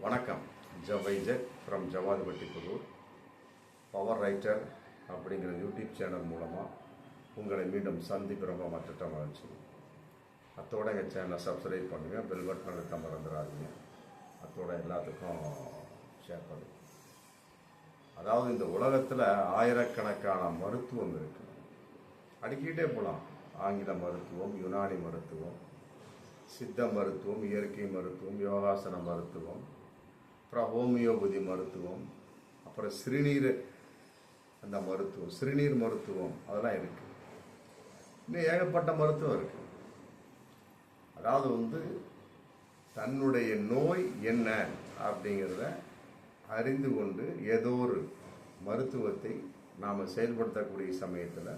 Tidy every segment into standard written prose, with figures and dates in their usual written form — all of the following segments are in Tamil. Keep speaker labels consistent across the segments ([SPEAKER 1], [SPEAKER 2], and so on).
[SPEAKER 1] வணக்கம். ஜவைஜக் from Javadupatti Pudur. Power writer அப்படிங்கிற யூடியூப் சேனல் மூலமாக உங்களை மீண்டும் சந்திப்பு ரொம்ப மற்ற மகிழ்ச்சி. அத்தோட எங்கள் சேனலை சப்ஸ்கிரைப் பண்ணுங்கள், பெல் பட்டன் அழுத்த மறந்துடாதீங்க. அத்தோட எல்லாத்துக்கும் ஷேர் பண்ணுங்கள். அதாவது இந்த உலகத்தில் ஆயிரக்கணக்கான மருத்துவம் இருக்குது, அடிக்கிட்டே போகலாம். ஆங்கில மருத்துவம், யுனானி மருத்துவம், சித்த மருத்துவம், இயற்கை மருத்துவம், யோகாசன மருத்துவம், அப்புறம் ஹோமியோபதி மருத்துவம், அப்புறம் சிறுநீர் அந்த மருத்துவம், சிறுநீர் மருத்துவம், அதெல்லாம் இருக்குது. இன்னும் ஏகப்பட்ட மருத்துவம் இருக்குது. அதாவது தன்னுடைய நோய் என்ன அப்படிங்கிறத அறிந்து கொண்டு ஏதோ ஒரு மருத்துவத்தை நாம் செயல்படுத்தக்கூடிய சமயத்தில்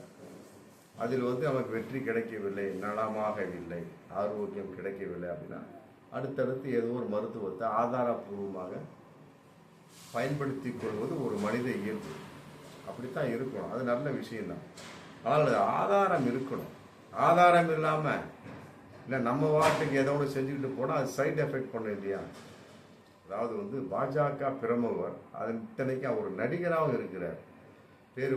[SPEAKER 1] அதில் நமக்கு வெற்றி கிடைக்கவில்லை, நலமாகவில்லை, ஆரோக்கியம் கிடைக்கவில்லை அப்படின்னா அடுத்தடுத்து ஏதோ ஒரு மருத்துவத்தை ஆதாரபூர்வமாக பயன்படுத்தி கொள்வது ஒரு மனித இயல்பு. அப்படித்தான் இருக்கணும். அது நல்ல விஷயம்தான். ஆனால் அது ஆதாரம் இருக்கணும். ஆதாரம் இல்லாமல் இல்லை நம்ம வாட்டுக்கு ஏதோ ஒன்று செஞ்சுக்கிட்டு போனால் அது சைடு எஃபெக்ட் பண்ணும் இல்லையா? அதாவது பாஜக பிரமுகர், அது இத்தனைக்கு அவர் நடிகராகவும் இருக்கிறார். பேர்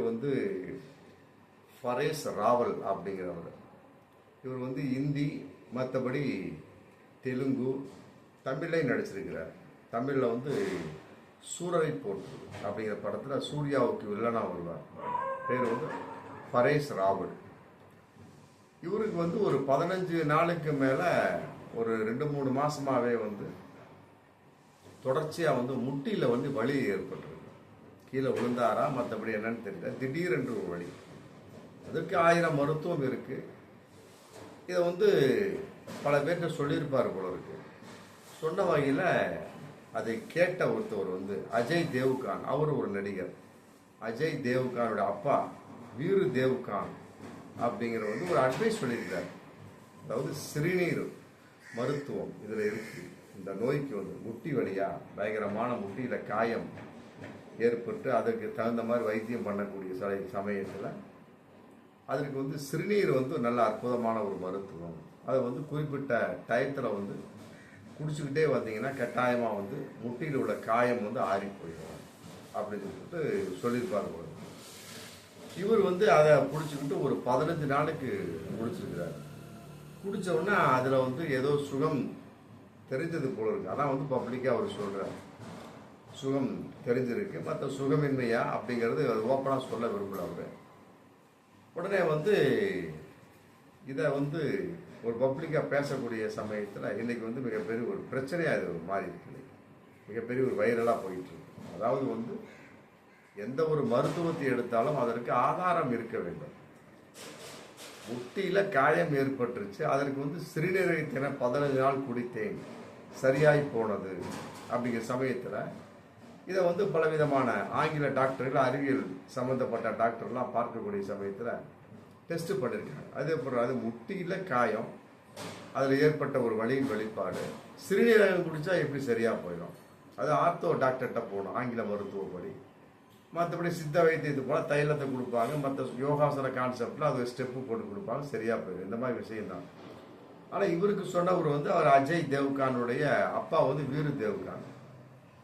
[SPEAKER 1] பரேஷ் ராவல் அப்படிங்கிறவர். இவர் ஹிந்தி, மற்றபடி தெலுங்கு, தமிழ்லையும் நடிச்சிருக்கிறார். தமிழில் சூரரை போற்று அப்படிங்கிற படத்தில் சூர்யாவுக்கு வில்லனா வருவார். பேர் பரேஷ் ராவல். இவருக்கு ஒரு 15 நாளுக்கு மேலே ஒரு 2-3 மாசமாகவே தொடர்ச்சியாக முட்டியில் வலி ஏற்பட்டிருக்கு. கீழே விழுந்தாரா மற்றபடி என்னன்னு தெரியல, திடீரென்று ஒரு வலி. அதுக்கு 1000 மருத்துவம் இருக்கு. இதை பல பேர்கிட்ட சொல்லியிருப்பார் போல இருக்கு. சொன்ன வகையில் அதை கேட்ட ஒருத்தவர் அஜய் தேவ்கான், அவர் ஒரு நடிகர். அஜய் தேவ்கானோட அப்பா வீரு தேவ்கான் அப்படிங்கிற ஒரு அட்வைஸ் சொல்லியிருக்கிறார். அதாவது சிறுநீர் மருத்துவம் இதில் இருக்கு. இந்த நோய்க்கு முட்டி வலியா, பயங்கரமான முட்டியில் காயம் ஏற்பட்டு அதற்கு தகுந்த மாதிரி வைத்தியம் பண்ணக்கூடிய சமயத்தில் அதற்கு சிறுநீர் நல்ல அற்புதமான ஒரு மருத்துவம். அதை குறிப்பிட்ட டயத்தில் குடிச்சுக்கிட்டே வந்தீங்கன்னா கட்டாயமாக முட்டியில் உள்ள காயம் ஆறி போயிடும் அப்படின்னு சொல்லியிருப்பார் போல. இவர் அதை குடிச்சுக்கிட்டு ஒரு 15 நாளுக்கு குடிச்சிருக்கிறார். குடிச்ச உடனே அதில் ஏதோ சுகம் தெரிஞ்சது போல இருக்கு. அதான் பப்ளிக்காக அவர் சொல்கிறார், சுகம் தெரிஞ்சிருக்கு, மற்ற சுகமின்மையா அப்படிங்கிறது ஓப்பனாக சொல்ல விரும்பல அவர். உடனே இதை ஒரு பப்ளிக்காக பேசக்கூடிய சமயத்தில் இன்னைக்கு மிகப்பெரிய ஒரு பிரச்சனையாக இது மாறி இருக்கு. மிகப்பெரிய ஒரு வைரலாக போயிட்டு இருக்கு. அதாவது எந்த ஒரு மருத்துவத்தை எடுத்தாலும் அதற்கு ஆதாரம் இருக்க வேண்டும். முட்டியில் காயம் ஏற்பட்டுருச்சு, அதற்கு சிறுநீரை 15 நாள் குடித்தேன், சரியாய் போனது அப்படிங்கிற சமயத்தில் இதை பலவிதமான ஆங்கில டாக்டர்கள், அறிவியல் சம்மந்தப்பட்ட டாக்டர்லாம் பார்க்கக்கூடிய சமயத்தில் டெஸ்ட் பண்ணியிருக்காங்க. அதே போல் அது முட்டியில் காயம், அதில் ஏற்பட்ட ஒரு வலியின் வெளிப்பாடு, சிறுநீரகம் குடித்தா எப்படி சரியாக போயிடும். அது ஆர்த்தோ டாக்டர்கிட்ட போகணும், ஆங்கில மருத்துவப்படி. மற்றபடி சித்த வைத்தியத்துக்கு போனால் தைலத்தை கொடுப்பாங்க, மற்ற யோகாசன கான்செப்டில் அது ஸ்டெப்பு போட்டு கொடுப்பாங்க, சரியாக போயிடும். இந்த மாதிரி விஷயம்தான். ஆனால் இவருக்கு சொன்னவர் அவர் அஜய் தேவ்கானுடைய அப்பா வீரு தேவ்கான்.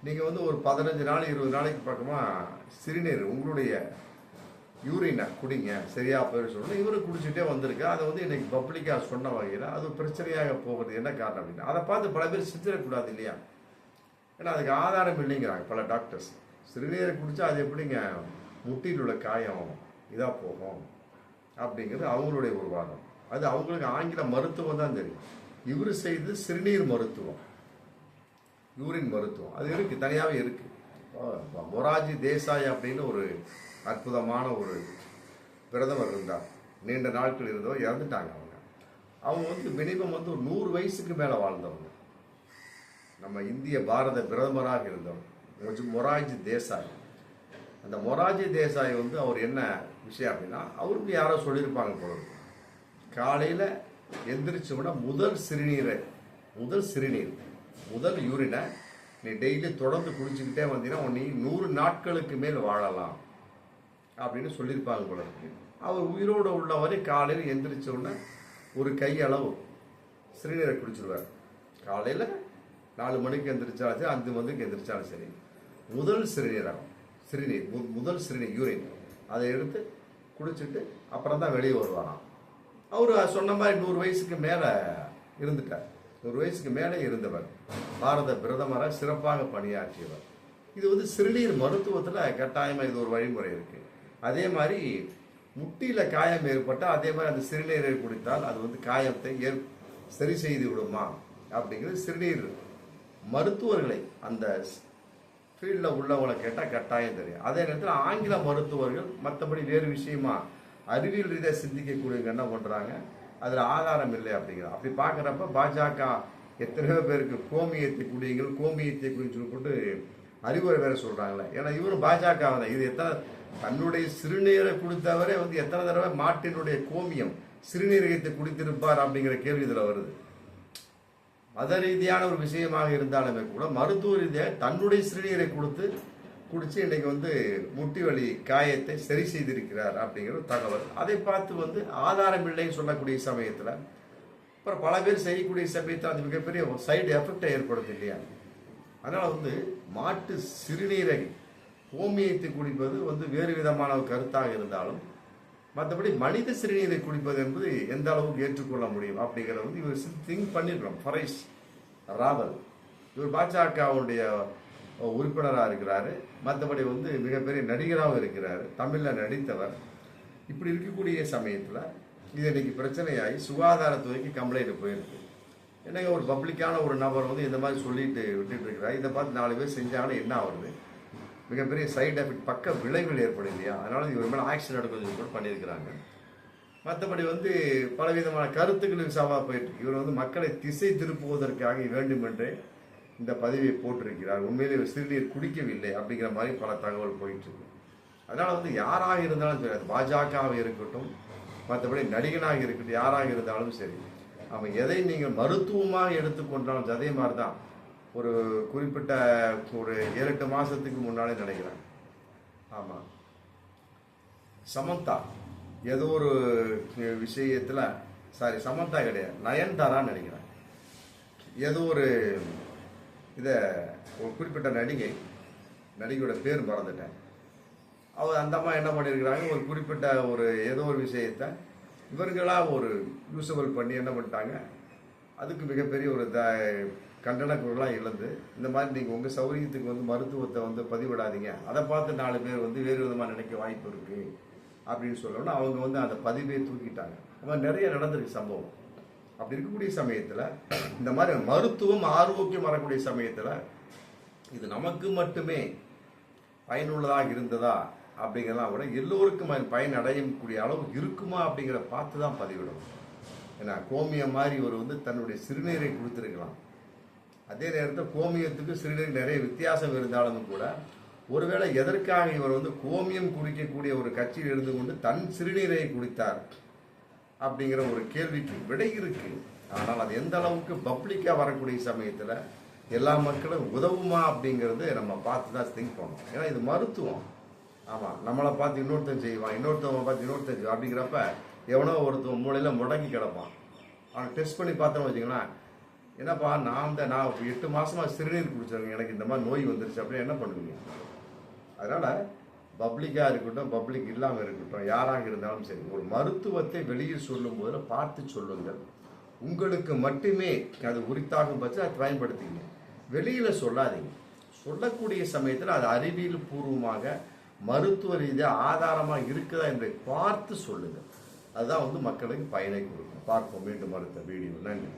[SPEAKER 1] நீங்கள் ஒரு 15 நாள் 20 நாளைக்கு பக்கமாக சிறுநீர் உங்களுடைய யூரினை குடிங்க, சரியா போயிடும் சொல்லணும். இவரு குடிச்சுட்டே வந்திருக்கு. அதை இன்னைக்கு பப்ளிக்காக சொன்ன வகையில் அது பிரச்சனையாக போகிறது என்ன காரணம் அப்படின்னா, அதை பார்த்து பல பேர் சித்திரக்கூடாது இல்லையா? ஏன்னா அதுக்கு ஆதாரம் இல்லைங்கிறாங்க பல டாக்டர்ஸ். சிறுநீரை குடித்தா அது எப்படிங்க முட்டியில் உள்ள காயம் இதாக போகும் அப்படிங்கிறது அவங்களுடைய ஒரு வாதம். அது அவங்களுக்கு ஆங்கில மருத்துவம் தான் தெரியும். இவர் செய்து சிறுநீர் மருத்துவம், யூரின் மருத்துவம், அது இருக்கு, தனியாகவே இருக்கு. மொராஜி தேசாய் அப்படின்னு ஒரு அற்புதமான ஒரு பிரதமர் இருந்தார். நீண்ட நாட்கள் இருந்தவர், இறந்துட்டாங்க. அவங்க மினிமம் ஒரு 100 வயசுக்கு மேலே வாழ்ந்தவங்க. நம்ம இந்திய பாரத பிரதமராக இருந்தவர் மொராஜி தேசாய். அந்த மொராஜி தேசாய் அவர் என்ன விஷயம் அப்படின்னா, அவருக்கு யாரோ சொல்லியிருப்பாங்க போல. காலையில் எந்திரிச்ச விட முதல் யூரினை நீ டெய்லி தொடர்ந்து குடிச்சுக்கிட்டே வந்தீங்கன்னா நீ 100 நாட்களுக்கு மேல் வாழலாம் அப்படின்னு சொல்லியிருப்பாங்க போல இருக்கு. அவர் உயிரோடு உள்ளவரை காலையில் எந்திரிச்ச உடனே ஒரு கையளவு சிறுநீரை குடிச்சிருவார். காலையில் 4 மணிக்கு எந்திரிச்சாலும் சரி, 5 மணிக்கு எந்திரிச்சாலும் சரி, முதல் சிறுநீரகம், முதல் சிறுநீர் யூரின் அதை எடுத்து குடிச்சிட்டு அப்புறம் தான் வெளியே வருவாராம். அவர் சொன்ன மாதிரி 100 வயசுக்கு மேலே இருந்துட்டார். 100 வயசுக்கு மேலே இருந்தவர், பாரத பிரதமரை சிறப்பாக பணியாற்றியவர். இது வந்து சிறுநீர் மருத்துவத்தில் கட்டாயமாக இது ஒரு வழிமுறை இருக்கு. அதே மாதிரி முட்டியில் காயம் ஏற்பட்டால் அதே மாதிரி அந்த சிறுநீரை குடித்தால் அது வந்து காயத்தை சரி செய்து விடுமா அப்படிங்கிறது சிறுநீர் மருத்துவர்களை அந்த ஃபீல்டில் உள்ளவங்களை கேட்டால் கட்டாயம் தெரியும். அதே நேரத்தில் ஆங்கில மருத்துவர்கள் மற்றபடி வேறு விஷயமா அறிவியல் ரீதியாக சிந்திக்கக்கூடியவங்க என்ன பண்ணுறாங்க, அதில் ஆதாரம் இல்லை அப்படிங்கிற. அப்படி பார்க்குறப்ப பாஜக எத்தனையோ பேருக்கு கோமியத்தை குடியுங்கள் சொல்லி போட்டு அறிவுரை வேற சொல்கிறாங்களே. ஏன்னா இவரும் பாஜக தான். இது தன்னுடைய சிறுநீரை குடித்தவரே வந்து எத்தனை தடவை மாட்டினுடைய கோமியம் சிறுநீரகத்தை குடித்திருப்பார் அப்படிங்கிற கேள்வி இதில் வருது. மத ரீதியான ஒரு விஷயமாக இருந்தாலுமே கூட மருத்துவ ரீதியாக தன்னுடைய சிறுநீரை குடிச்சு இன்னைக்கு வந்து முட்டி வலி காயத்தை சரி செய்திருக்கிறார் அப்படிங்கிற தகவல். அதை பார்த்து வந்து ஆதாரம் இல்லைன்னு சொல்லக்கூடிய சமயத்தில் அப்புறம் பல பேர் செய்யக்கூடிய சமயத்தில் அது மிகப்பெரிய சைடு எஃபெக்டை ஏற்படுது இல்லையா. அதனால் வந்து மாட்டு சிறுநீரை கோமியத்தை குடிப்பது வந்து வேறு விதமான ஒரு கருத்தாக இருந்தாலும் மற்றபடி மனித சிறுநீரை குடிப்பது என்பது எந்த அளவுக்கு ஏற்றுக்கொள்ள முடியும் அப்படிங்கிறத வந்து இவர் திங்க் பண்ணிருக்கிறோம். ஃபரைஸ் ராவல் இவர் பாஜகவுடைய உறுப்பினராக இருக்கிறாரு. மற்றபடி வந்து மிகப்பெரிய நடிகராகவும் இருக்கிறார், தமிழில் நடித்தவர். இப்படி இருக்கக்கூடிய சமயத்தில் இது இன்னைக்கு பிரச்சனையாகி சுகாதாரத்துறைக்கு கம்ப்ளைண்ட் போயிருக்கு. என்னங்க ஒரு பப்ளிக்கான ஒரு நபர் வந்து இந்த மாதிரி சொல்லிட்டு விட்டுட்டு இருக்கிறார், இதை பார்த்து 4 பேர் செஞ்சாங்கன்னா என்ன ஆகுது, மிகப்பெரிய சைடு எஃபெக்ட் பக்க விளைவுகள் ஏற்படும் இல்லையா. அதனால இவர் மேலே ஆக்ஷன் எடுக்கிறது கூட பண்ணியிருக்கிறாங்க. மற்றபடி வந்து பலவிதமான கருத்துக்களுக்கு சவால் போயிட்டு இவர் வந்து மக்களை திசை திருப்புவதற்காக வேண்டுமென்றே இந்த பதவியை போட்டிருக்கிறார். உண்மையிலே இவர் சிறுநீர் குடிக்கவில்லை அப்படிங்கிற மாதிரி பல தகவல் போயிட்டு இருக்கு. அதனால வந்து யாராக இருந்தாலும் சரி, அது பாஜகவாக இருக்கட்டும், மற்றபடி நடிகனாக இருக்கட்டும், யாராக இருந்தாலும் சரி, அவன் எதை நீங்கள் மருத்துவமாக எடுத்துக்கொண்டாலும் அதே மாதிரி தான். ஒரு குறிப்பிட்ட ஒரு 7-8 மாதத்துக்கு முன்னாலே நினைக்கிறேன், ஆமாம், சமந்தா ஏதோ ஒரு விஷயத்தில், சமந்தா கிடையாது, நயன்தாரான்னு நினைக்கிறேன், ஏதோ ஒரு ஒரு குறிப்பிட்ட நடிகையோட பேர் மறந்துட்டேன். அவர் அந்த அம்மா என்ன பண்ணியிருக்கிறாங்க, ஒரு குறிப்பிட்ட ஏதோ ஒரு விஷயத்தை இவர்களாக ஒரு யூசபிள் பண்ணி என்ன பண்ணிட்டாங்க, அதுக்கு மிகப்பெரிய ஒரு கண்டன குரலாக இழந்து இந்த மாதிரி நீங்கள் உங்கள் சௌகரியத்துக்கு வந்து மருத்துவத்தை வந்து பதிவிடாதீங்க, அதை பார்த்து 4 பேர் வந்து வேறு விதமாக நினைக்க வாய்ப்பு இருக்குது அப்படின்னு சொல்லணும்னா அவங்க வந்து அந்த பதிவை தூக்கிட்டாங்க. அந்த மாதிரி நிறைய நடந்திருக்கு சம்பவம். அப்படி இருக்கக்கூடிய சமயத்தில் இந்த மாதிரி மருத்துவம் ஆரோக்கியம் வரக்கூடிய சமயத்தில் இது நமக்கு மட்டுமே பயனுள்ளதாக இருந்ததா அப்படிங்கிறதெல்லாம் விட எல்லோருக்கும் பயன் அடையக்கூடிய அளவு இருக்குமா அப்படிங்கிற பார்த்து தான் பதிவிடணும். ஏன்னா கோமியம் மாதிரி இவர் வந்து தன்னுடைய சிறுநீரை கொடுத்துருக்கலாம். அதே நேரத்தில் கோமியத்துக்கு சிறுநீர் நிறைய வித்தியாசம் இருந்தாலும் கூட ஒருவேளை எதற்காக இவர் வந்து கோமியம் குடிக்கக்கூடிய ஒரு கட்சியில் இருந்து கொண்டு தன் சிறுநீரை குடித்தார் அப்படிங்கிற ஒரு கேள்விக்கு விடை இருக்கு. ஆனால் அது எந்த அளவுக்கு பப்ளிக்காக வரக்கூடிய சமயத்தில் எல்லா மக்களும் உதவுமா அப்படிங்கிறது நம்ம பார்த்து தான் திங்க் பண்ணணும். ஏன்னா இது மருத்துவம். ஆமாம், நம்மளை பார்த்து இன்னொருத்தன் செய்வான், இன்னொருத்தவங்க பார்த்து இன்னொருத்தன் செய்வான். அப்படிங்கிறப்ப எவனோ ஒருத்தன் மூளையில் முடங்கி கிடப்பான். அவனை டெஸ்ட் பண்ணி பார்த்தோன்னு வச்சுக்கலாம், என்னப்பா நான் 8 மாசமாக சிறுநீர் குடிச்சிருக்கேன், எனக்கு இந்த மாதிரி நோய் வந்துருச்சு அப்படின்னு என்ன பண்ணுவீங்க? அதனால் பப்ளிக்காக இருக்கட்டும், பப்ளிக் இல்லாமல் இருக்கட்டும், யாராக இருந்தாலும் சரி, ஒரு மருத்துவத்தை வெளியில் சொல்லும் போது பார்த்து சொல்லுங்கள். உங்களுக்கு மட்டுமே அது உரித்தாகும் பட்சம் அதை பயன்படுத்திங்க, வெளியில் சொல்லாதீங்க. சொல்லக்கூடிய சமயத்தில் அது அறிவியல் பூர்வமாக மருத்துவ ரீதியாக ஆதாரமாக இருக்குதா என்பதை பார்த்து சொல்லுங்கள். அதுதான் வந்து மக்களுக்கு பயனை கொடுக்கும். பார்ப்போம் மீண்டும் அடுத்த வீடியோ. நன்றி.